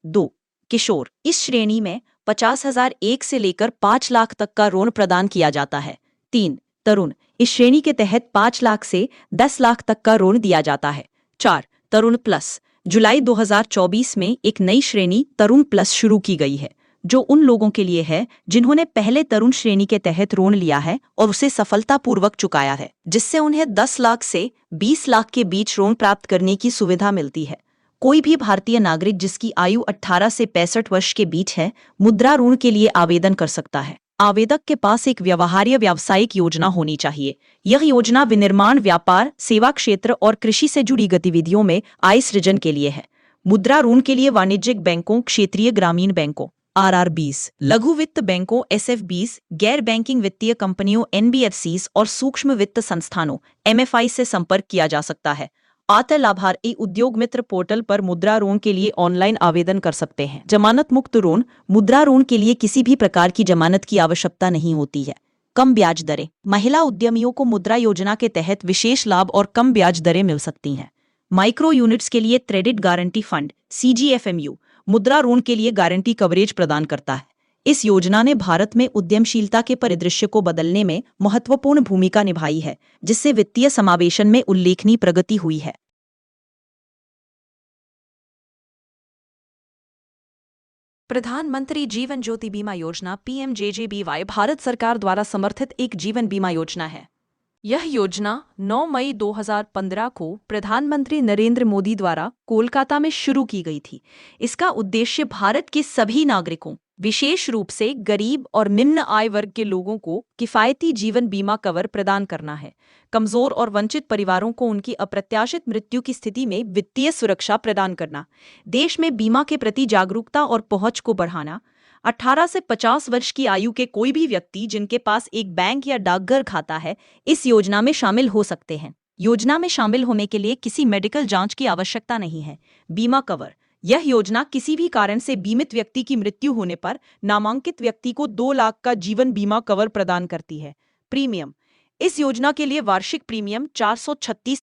2. किशोर, इस श्रेणी में 50,000 से लेकर 5 लाख तक का ऋण प्रदान किया जाता है। 3. तरुण, इस श्रेणी के तहत 5 लाख से 10 लाख तक का ऋण दिया जाता है। 4. तरुण प्लस, जुलाई 2024 में एक नई श्रेणी तरुण प्लस शुरू की गई है, जो उन लोगों के लिए है जिन्होंने पहले तरुण श्रेणी के तहत ऋण लिया है और उसे सफलतापूर्वक चुकाया है, जिससे उन्हें 10 लाख से 20 लाख के बीच ऋण प्राप्त करने की सुविधा मिलती है। कोई भी भारतीय नागरिक जिसकी आयु 18 से 65 वर्ष के बीच है, मुद्रा ऋण के लिए आवेदन कर सकता है। आवेदक के पास एक व्यवहार्य व्यावसायिक योजना होनी चाहिए। यह योजना विनिर्माण, व्यापार, सेवा क्षेत्र और कृषि से जुड़ी गतिविधियों में आय सृजन के लिए है। मुद्रा ऋण के लिए वाणिज्यिक बैंकों, क्षेत्रीय ग्रामीण बैंकों RRBs, लघु वित्त बैंकों SFBs, गैर बैंकिंग वित्तीय कंपनियों NBFCs और सूक्ष्म वित्त संस्थानों MFI से संपर्क किया जा सकता है। आते लाभार्थी उद्योग मित्र पोर्टल पर मुद्रा ऋण के लिए ऑनलाइन आवेदन कर सकते हैं। जमानत मुक्त ऋण, मुद्रा ऋण के लिए किसी भी प्रकार की जमानत की आवश्यकता नहीं होती है। कम ब्याज दरें, महिला उद्यमियों को मुद्रा योजना के तहत विशेष लाभ और कम ब्याज दरें मिल सकती हैं। माइक्रो यूनिट्स के लिए क्रेडिट गारंटी फंड CGFMU मुद्रा ऋण के लिए गारंटी कवरेज प्रदान करता है। इस योजना ने भारत में उद्यमशीलता के परिदृश्य को बदलने में महत्वपूर्ण भूमिका निभाई है, जिससे वित्तीय समावेशन में उल्लेखनीय प्रगति हुई है। प्रधानमंत्री जीवन ज्योति बीमा योजना PMJJBY भारत सरकार द्वारा समर्थित एक जीवन बीमा योजना है। यह योजना 9 मई 2015 को प्रधानमंत्री नरेंद्र मोदी द्वारा कोलकाता में शुरू की गई थी। इसका उद्देश्य भारत के सभी नागरिकों, विशेष रूप से गरीब और निम्न आय वर्ग के लोगों को किफायती जीवन बीमा कवर प्रदान करना है। कमजोर और वंचित परिवारों को उनकी अप्रत्याशित मृत्यु की स्थिति में वित्तीय सुरक्षा प्रदान करना। देश में बीमा के प्रति जागरूकता और पहुंच को बढ़ाना। 18 से 50 वर्ष की आयु के कोई भी व्यक्ति जिनके पास एक बैंक या डाकघर खाता है, इस योजना में शामिल हो सकते हैं। योजना में शामिल होने के लिए किसी मेडिकल जांच की आवश्यकता नहीं है। बीमा कवर, यह योजना किसी भी कारण से बीमित व्यक्ति की मृत्यु होने पर नामांकित व्यक्ति को 2 लाख का जीवन बीमा कवर प्रदान करती है। प्रीमियम, इस योजना के लिए वार्षिक प्रीमियम 436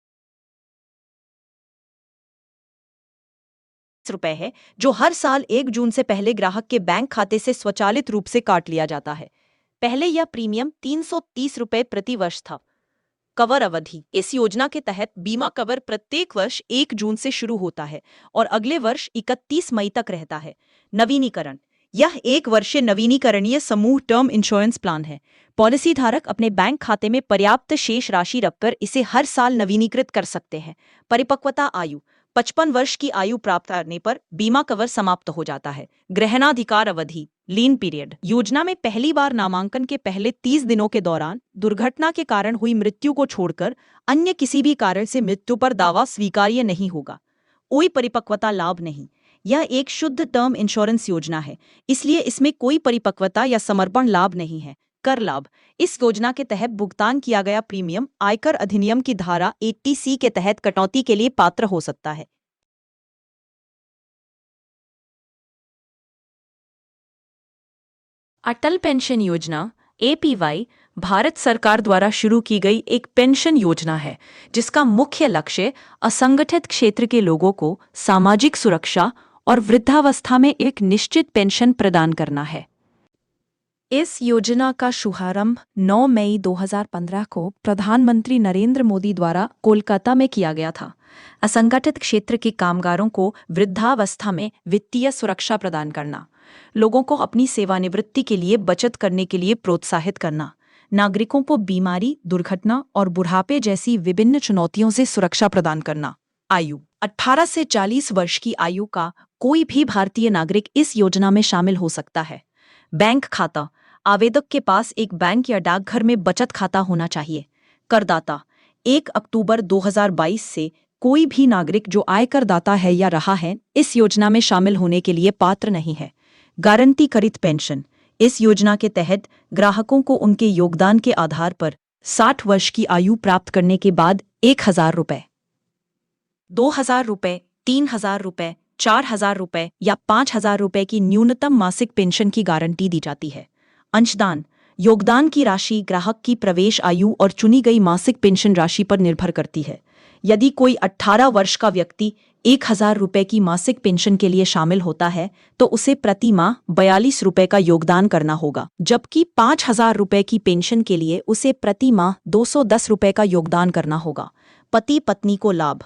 रुपए है, जो हर साल 1 जून से पहले ग्राहक के बैंक खाते से स्वचालित रूप से काट लिया जाता है। पहले यह प्रीमियम 330 रुपए प्रति वर्ष था। कवर अवधि, इस योजना के तहत बीमा कवर प्रत्येक वर्ष 1 जून से शुरू होता है और अगले वर्ष 31 मई तक रहता है। नवीनीकरण, यह 1 वर्षीय नवीनीकरणीय समूह टर्म इंश्योरेंस प्लान है। पॉलिसी धारक अपने बैंक खाते में पर्याप्त शेष राशि रखकर इसे हर साल नवीनीकृत कर सकते हैं। परिपक्वता आयु, 55 वर्ष की आयु प्राप्त करने पर बीमा कवर समाप्त हो जाता है। ग्रहणाधिकार अवधि, लीन पीरियड, योजना में पहली बार नामांकन के पहले 30 दिनों के दौरान दुर्घटना के कारण हुई मृत्यु को छोड़कर अन्य किसी भी कारण से मृत्यु पर दावा स्वीकार्य नहीं होगा। कोई परिपक्वता लाभ नहीं। यह एक शुद्ध टर्म इंश्योरेंस योजना है, इसलिए इसमें कोई परिपक्वता या समर्पण लाभ नहीं है। कर लाभ, इस योजना के तहत भुगतान किया गया प्रीमियम आयकर अधिनियम की धारा 80C के तहत कटौती के लिए पात्र हो सकता है। अटल पेंशन योजना APY भारत सरकार द्वारा शुरू की गई एक पेंशन योजना है, जिसका मुख्य लक्ष्य असंगठित क्षेत्र के लोगों को सामाजिक सुरक्षा और वृद्धावस्था में एक निश्चित पेंशन प्रदान करना है। इस योजना का शुभारंभ 9 मई 2015 को प्रधानमंत्री नरेंद्र मोदी द्वारा कोलकाता में किया गया था। असंगठित क्षेत्र के कामगारों को वृद्धावस्था में वित्तीय सुरक्षा प्रदान करना, लोगों को अपनी सेवानिवृत्ति के लिए बचत करने के लिए प्रोत्साहित करना, नागरिकों को बीमारी, दुर्घटना और बुढ़ापे जैसी विभिन्न चुनौतियों से सुरक्षा प्रदान करना। आयु, 18 से 40 वर्ष की आयु का कोई भी भारतीय नागरिक इस योजना में शामिल हो सकता है। बैंक खाता, आवेदक के पास एक बैंक या डाकघर में बचत खाता होना चाहिए। करदाता 1 अक्टूबर 2022 से कोई भी नागरिक जो आयकर दाता है या रहा है इस योजना में शामिल होने के लिए पात्र नहीं है। गारंटीकृत पेंशन, इस योजना के तहत ग्राहकों को उनके योगदान के आधार पर 60 वर्ष की आयु प्राप्त करने के बाद 1,000 रुपये, 2,000 रुपये, 3,000 रुपये, 4,000 रुपये या 5,000 रुपये की न्यूनतम मासिक पेंशन की गारंटी दी जाती है। अंशदान, योगदान की राशि ग्राहक की प्रवेश आयु और चुनी गई मासिक पेंशन राशि पर निर्भर करती है। यदि कोई 18 वर्ष का व्यक्ति 1,000 रुपये की मासिक पेंशन के लिए शामिल होता है तो उसे प्रति माह 42 रुपये का योगदान करना होगा, जबकि 5,000 रुपये की पेंशन के लिए उसे प्रति माह 210 रुपये का योगदान करना होगा। पति पत्नी को लाभ,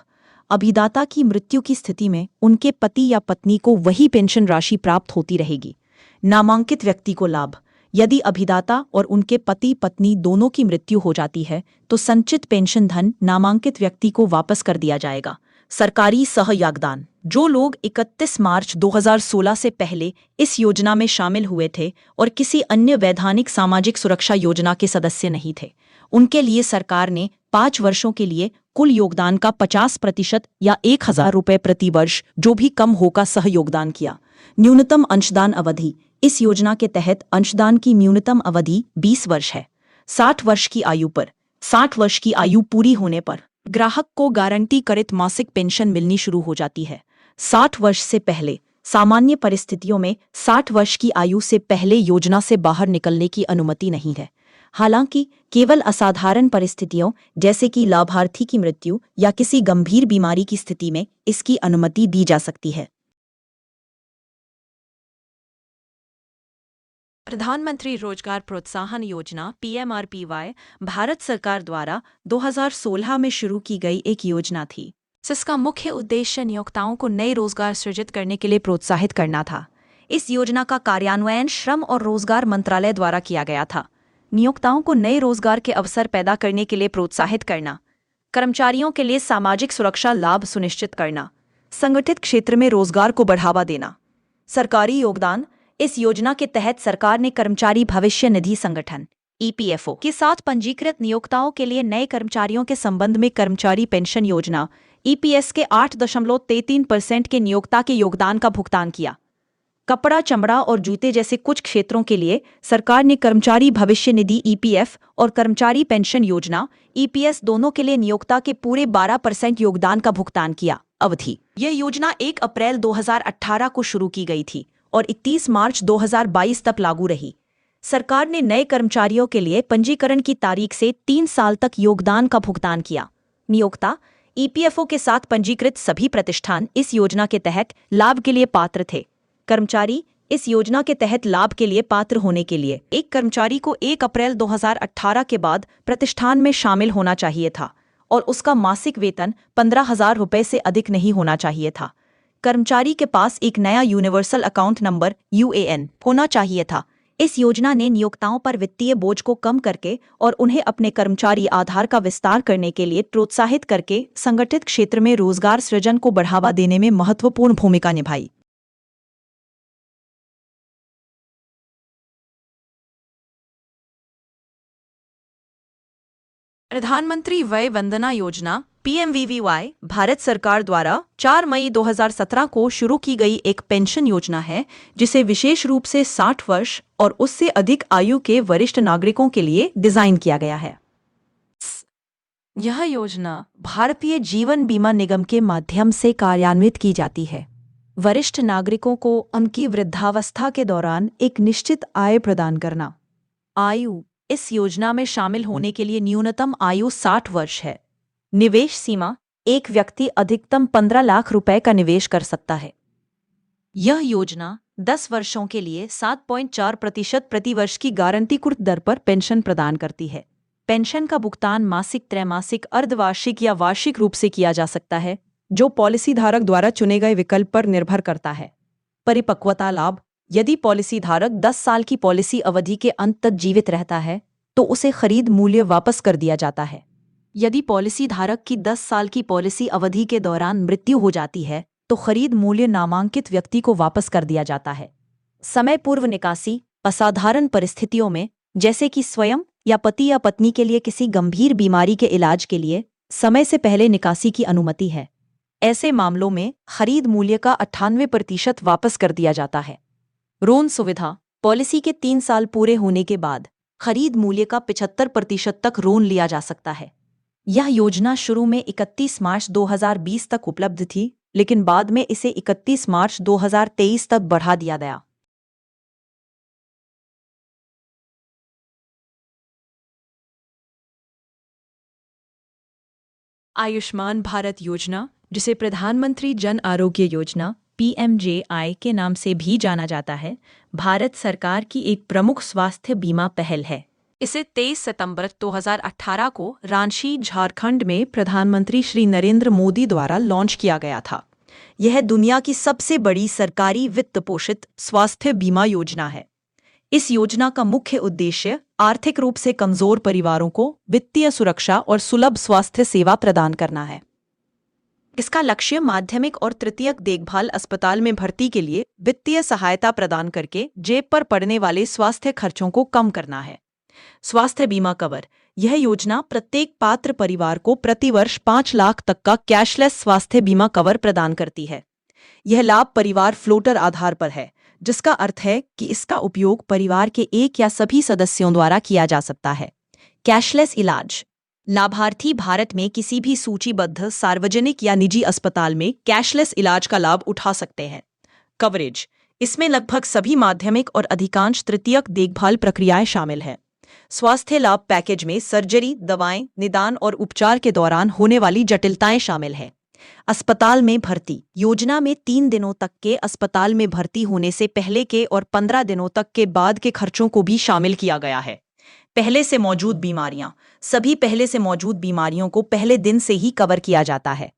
अभिदाता की मृत्यु की स्थिति में उनके पति या पत्नी को वही पेंशन राशि प्राप्त होती रहेगी। नामांकित व्यक्ति को लाभ, यदि अभिदाता और उनके पति पत्नी दोनों की मृत्यु हो जाती है तो संचित पेंशन धन नामांकित व्यक्ति को वापस कर दिया जाएगा। सरकारी सहयोगदान, जो लोग 31 मार्च 2016 से पहले इस योजना में शामिल हुए थे और किसी अन्य वैधानिक सामाजिक सुरक्षा योजना के सदस्य नहीं थे, उनके लिए सरकार ने 5 वर्षों के लिए कुल योगदान का 50% या 1,000 रुपये प्रति वर्ष जो भी कम होगा सहयोगदान किया। न्यूनतम अंशदान अवधि, इस योजना के तहत अंशदान की न्यूनतम अवधि 20 वर्ष है। 60 वर्ष की आयु पर 60 वर्ष की आयु पूरी होने पर ग्राहक को गारंटीकृत मासिक पेंशन मिलनी शुरू हो जाती है। 60 वर्ष से पहले सामान्य परिस्थितियों में 60 वर्ष की आयु से पहले योजना से बाहर निकलने की अनुमति नहीं है। हालांकि केवल असाधारण परिस्थितियों जैसे कि लाभार्थी की मृत्यु या किसी गंभीर बीमारी की स्थिति में इसकी अनुमति दी जा सकती है। प्रधानमंत्री रोजगार प्रोत्साहन योजना PMRPY भारत सरकार द्वारा 2016 में शुरू की गई एक योजना थी, जिसका मुख्य उद्देश्य नियोक्ताओं को नए रोजगार सृजित करने के लिए प्रोत्साहित करना था। इस योजना का कार्यान्वयन श्रम और रोजगार मंत्रालय द्वारा किया गया था। नियोक्ताओं को नए रोजगार के अवसर पैदा करने के लिए प्रोत्साहित करना, कर्मचारियों के लिए सामाजिक सुरक्षा लाभ सुनिश्चित करना, संगठित क्षेत्र में रोजगार को बढ़ावा देना। सरकारी योगदान, इस योजना के तहत सरकार ने कर्मचारी भविष्य निधि संगठन EPFO के साथ पंजीकृत नियोक्ताओं के लिए नए कर्मचारियों के संबंध में कर्मचारी पेंशन योजना EPS के 8.33% के नियोक्ता के योगदान का भुगतान किया। कपड़ा, चमड़ा और जूते जैसे कुछ क्षेत्रों के लिए सरकार ने कर्मचारी भविष्य निधि EPF और कर्मचारी पेंशन योजना EPS दोनों के लिए नियोक्ता के पूरे 12% योगदान का भुगतान किया। अवधि, यह योजना 1 अप्रैल 2018 को शुरू की गई थी और 31 मार्च 2022 तक लागू रही। सरकार ने नए कर्मचारियों के लिए पंजीकरण की तारीख से 3 साल तक योगदान का भुगतान किया। नियोक्ता EPFO के साथ पंजीकृत सभी प्रतिष्ठान इस योजना के तहत लाभ के लिए पात्र थे। कर्मचारी इस योजना के तहत लाभ के लिए पात्र होने के लिए एक कर्मचारी को 1 अप्रैल 2018 के बाद प्रतिष्ठान में शामिल होना चाहिए था और उसका मासिक वेतन 15,000 रुपये से अधिक नहीं होना चाहिए था। कर्मचारी के पास एक नया यूनिवर्सल अकाउंट नंबर UAN होना चाहिए था। इस योजना ने नियोक्ताओं पर वित्तीय बोझ को कम करके और उन्हें अपने कर्मचारी आधार का विस्तार करने के लिए प्रोत्साहित करके संगठित क्षेत्र में रोजगार सृजन को बढ़ावा देने में महत्वपूर्ण भूमिका निभाई। प्रधानमंत्री वय वंदना योजना PMVVY भारत सरकार द्वारा 4 मई 2017 को शुरू की गई एक पेंशन योजना है, जिसे विशेष रूप से 60 वर्ष और उससे अधिक आयु के वरिष्ठ नागरिकों के लिए डिजाइन किया गया है। यह योजना भारतीय जीवन बीमा निगम के माध्यम से कार्यान्वित की जाती है। वरिष्ठ नागरिकों को उनकी वृद्धावस्था के दौरान एक निश्चित आय प्रदान करना। आयु, इस योजना में शामिल होने के लिए न्यूनतम आयु 60 वर्ष है। निवेश सीमा, एक व्यक्ति अधिकतम 15 लाख रुपए का निवेश कर सकता है। यह योजना 10 वर्षों के लिए 7.4% प्रतिवर्ष की गारंटीकृत दर पर पेंशन प्रदान करती है। पेंशन का भुगतान मासिक, त्रैमासिक, अर्धवार्षिक या वार्षिक रूप से किया जा सकता है, जो पॉलिसी धारक द्वारा चुने गए विकल्प पर निर्भर करता है। परिपक्वता लाभ, यदि पॉलिसी धारक 10 साल की पॉलिसी अवधि के अंत तक जीवित रहता है तो उसे खरीद मूल्य वापस कर दिया जाता है। यदि पॉलिसी धारक की 10 साल की पॉलिसी अवधि के दौरान मृत्यु हो जाती है तो खरीद मूल्य नामांकित व्यक्ति को वापस कर दिया जाता है। समय पूर्व निकासी, असाधारण परिस्थितियों में, जैसे कि स्वयं या पति या पत्नी के लिए किसी गंभीर बीमारी के इलाज के लिए समय से पहले निकासी की अनुमति है। ऐसे मामलों में खरीद मूल्य का 98% वापस कर दिया जाता है। रोन सुविधा: पॉलिसी के 3 साल पूरे होने के बाद खरीद मूल्य का 75% तक रोन लिया जा सकता है। यह योजना शुरू में 31 मार्च 2020 तक उपलब्ध थी, लेकिन बाद में इसे 31 मार्च 2023 तक बढ़ा दिया गया। आयुष्मान भारत योजना, जिसे प्रधानमंत्री जन आरोग्य योजना (PMJI) के नाम से भी जाना जाता है, भारत सरकार की एक प्रमुख स्वास्थ्य बीमा पहल है। इसे 23 सितंबर 2018 को रांची, झारखंड में प्रधानमंत्री श्री नरेंद्र मोदी द्वारा लॉन्च किया गया था। यह दुनिया की सबसे बड़ी सरकारी वित्त पोषित स्वास्थ्य बीमा योजना है। इस योजना का मुख्य उद्देश्य आर्थिक रूप से कमजोर परिवारों को वित्तीय सुरक्षा और सुलभ स्वास्थ्य सेवा प्रदान करना है। इसका लक्ष्य माध्यमिक और तृतीयक देखभाल अस्पताल में भर्ती के लिए वित्तीय सहायता प्रदान करके जेब पर पड़ने वाले स्वास्थ्य खर्चों को कम करना है। स्वास्थ्य बीमा कवर: यह योजना प्रत्येक पात्र परिवार को प्रतिवर्ष 5 लाख तक का कैशलेस स्वास्थ्य बीमा कवर प्रदान करती है। यह लाभ परिवार फ्लोटर आधार पर है, जिसका अर्थ है कि इसका उपयोग परिवार के एक या सभी सदस्यों द्वारा किया जा सकता है। कैशलेस इलाज: लाभार्थी भारत में किसी भी सूचीबद्ध सार्वजनिक या निजी अस्पताल में कैशलेस इलाज का लाभ उठा सकते हैं। कवरेज: इसमें लगभग सभी माध्यमिक और अधिकांश तृतीयक देखभाल प्रक्रियाएं शामिल हैं। स्वास्थ्य लाभ पैकेज में सर्जरी, दवाएं, निदान और उपचार के दौरान होने वाली जटिलताएं शामिल हैं। अस्पताल में भर्ती: योजना में 3 दिनों तक के अस्पताल में भर्ती होने से पहले के और 15 दिनों तक के बाद के खर्चों को भी शामिल किया गया है। पहले से मौजूद बीमारियां: सभी पहले से मौजूद बीमारियों को पहले दिन से ही कवर किया जाता है।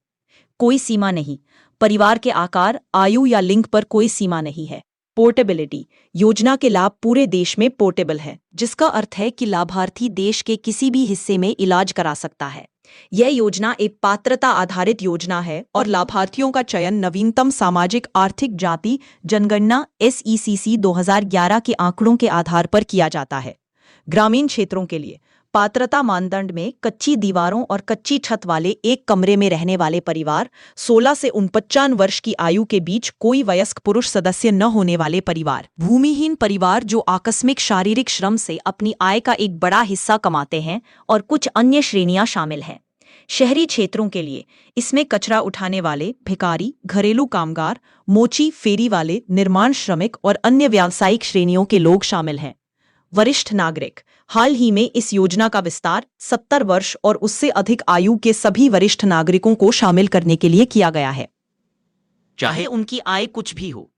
कोई सीमा नहीं: परिवार के आकार, आयु या लिंग पर कोई सीमा नहीं है। पोर्टेबिलिटी: योजना के लाभ पूरे देश में पोर्टेबल है, जिसका अर्थ है कि लाभार्थी देश के किसी भी हिस्से में इलाज करा सकता है। यह योजना एक पात्रता आधारित योजना है और लाभार्थियों का चयन नवीनतम सामाजिक आर्थिक जाति जनगणना SECC 2011 के आंकड़ों के आधार पर किया जाता है। ग्रामीण क्षेत्रों के लिए पात्रता मानदंड में कच्ची दीवारों और कच्ची छत वाले एक कमरे में रहने वाले परिवार, 16 से 49 वर्ष की आयु के बीच कोई वयस्क पुरुष सदस्य न होने वाले परिवार, भूमिहीन परिवार जो आकस्मिक शारीरिक श्रम से अपनी आय का एक बड़ा हिस्सा कमाते हैं और कुछ अन्य श्रेणियां शामिल हैं। शहरी क्षेत्रों के लिए इसमें कचरा उठाने वाले, भिखारी, घरेलू कामगार, मोची फेरी वाले, निर्माण श्रमिक और अन्य व्यावसायिक श्रेणियों के लोग शामिल हैं। वरिष्ठ नागरिक: हाल ही में इस योजना का विस्तार 70 वर्ष और उससे अधिक आयु के सभी वरिष्ठ नागरिकों को शामिल करने के लिए किया गया है, चाहे उनकी आय कुछ भी हो।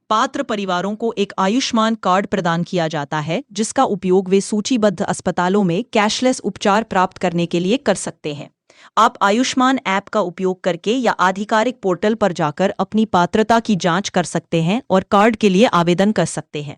पात्र परिवारों को एक आयुष्मान कार्ड प्रदान किया जाता है, जिसका उपयोग वे सूचीबद्ध अस्पतालों में कैशलेस उपचार प्राप्त करने के लिए कर सकते हैं। आप आयुष्मान ऐप का उपयोग करके या आधिकारिक पोर्टल पर जाकर अपनी पात्रता की जांच कर सकते हैं और कार्ड के लिए आवेदन कर सकते हैं।